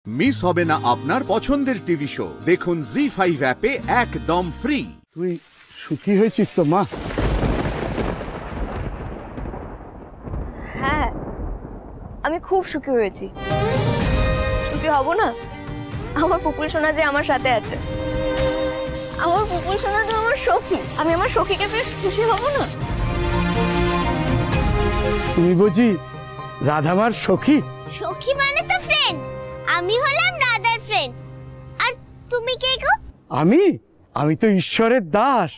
Miss হবে না আপনার পছন্দের টিভি শো। দেখুন জি5 অ্যাপে একদম ফ্রি। তুই সুখী হয়েছিস তো মা? হ্যাঁ, আমি খুব সুখী হয়েছি। সুখী হব না? আমার পুকুর সোনা যে আমার সাথে আছে, আমার পুকুর সোনা তো আমার সখী। আমি আমার সখীকে পেয়ে খুশি হব না? তুমি বুঝি রাধামার সখী? সখী মানে তো ফ্রেন্ড। আমি হলাম রাধার ফ্রেন্ড। আর তুমি কে গো? আমি তো ঈশ্বরের দাস,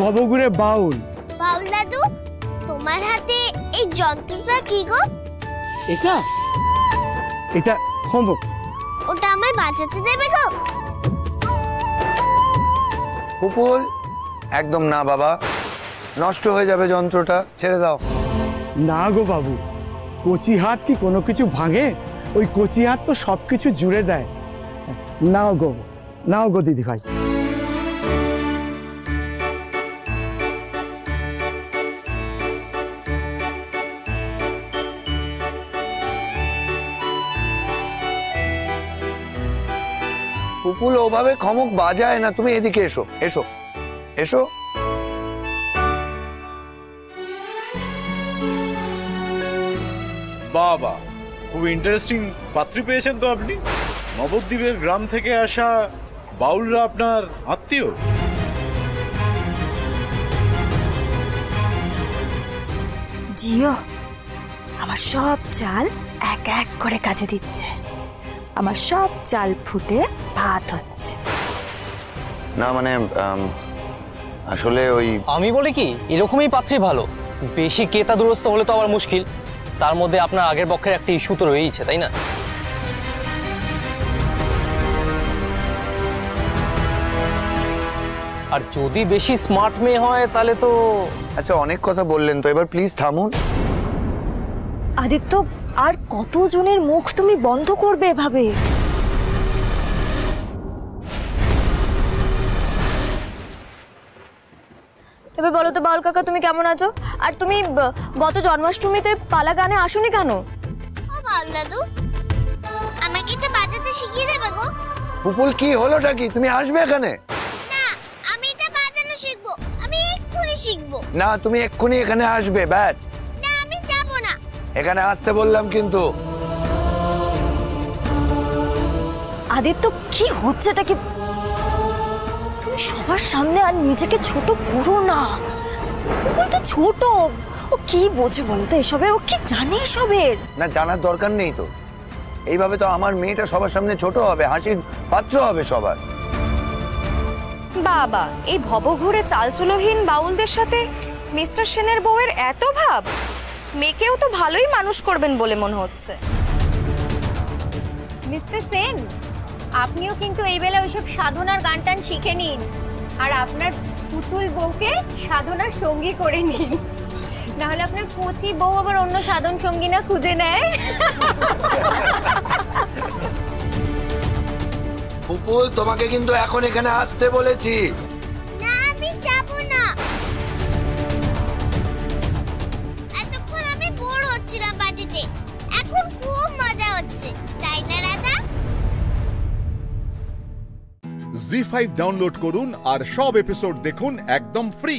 ভবঘুরে বাউল। বাউল দাদু, তোমার হাতে এই যন্ত্রটা কি গো? এটা হোমক। ওটা আমায় বাঁচাতে দেবে গো? পুপুল, একদম না বাবা, নষ্ট হয়ে যাবে যন্ত্রটা, ছেড়ে দাও। না গো বাবু, কচি হাত কি কোনো কিছু ভাঙে? ওই কচি হাত তো সবকিছু জুড়ে দেয়। নাও গো দিদি ভাই। পুপুল ওভাবে খমক বাজায় না, তুমি এদিকে এসো এসো এসো। বাবা, খুব ইন্টারেস্টিং পাত্রী পেয়েছেন তো আপনি। নবদ্বীপের গ্রাম থেকে আসা বাউলরা আপনার আত্মীয়? জিও, আমার সব চাল এক এক করে কাজে দিচ্ছে। আমার সব চাল ফুটে ভাত হচ্ছে। না মানে আসলে ওই আমি বলি কি, এরকমই পাত্রী ভালো। বেশি কেতা দুরস্ত হলে তো আবার মুশকিল। তার মধ্যে আপনার আগের পক্ষের একটা ইস্যু তো রয়েইছে, তাই না? আর যদি বেশি স্মার্ট মেয়ে হয় তাহলে তো। আচ্ছা, অনেক কথা বললেন তো, এবার প্লিজ থামুন। আদিত্য, আর কতজনের মুখ তুমি বন্ধ করবে এভাবে? এবার বলো তো বাউল কাকা, তুমি কেমন আছো? আর তুমি গত জন্মাষ্টমীতে পালা গানে আসোনি কেন? ও বাউল দাদু, আমাকে এটা বাজাতে শিখিয়ে দেবে গো? পুপুল, কি হলোটা কি? তুমি আসবে এখানে? না, আমি এটা বাজানো শিখবো। আমি এক্ষুনি শিখবো। না, তুমি এক্ষুনি এখানে আসবে, ব্যাস। না, আমি যাব না। এখানে আসতে বললাম কিন্তু। আদিত্য, কি হচ্ছে এটা? কি তুমি সবার সামনে আর নিজেকে ছোট করো না। ও তো ছোট, ও কি বোঝে বলো তো এসবের? ও কি জানে এসবের? না, জানার দরকার নেই তো। এইভাবে তো আমার মেয়েটা সবার সামনে ছোট হবে, হাসির পাত্র হবে সবার। বাবা, এই ভবঘুরে চালচুলোহীন বাউলদের সাথে মিস্টার সেনের বউয়ের এত ভাব? মেয়েকেও তো ভালোই মানুষ করবেন বলে মনে হচ্ছে। মিস্টার সেন, আপনিও কিন্তু এই বেলা ওইসব সাধনার গান টান শিখে নিন, আর আপনার পুতুল বউকে সাধনার সঙ্গী করে নিন, নাহলে আপনার কচি বউ আবার অন্য সাধন সঙ্গী না খুঁজে নেয়। পুপুল, তোমাকে কিন্তু এখন এখানে আসতে বলেছি। না, আমি যাব না। এতক্ষণ আমি বোর হচ্ছিলাম পার্টিতে, এখন খুব মজা হচ্ছে, তাই না রাধা? জি5 ডাউনলোড করুন আর সব এপিসোড দেখুন একদম ফ্রি।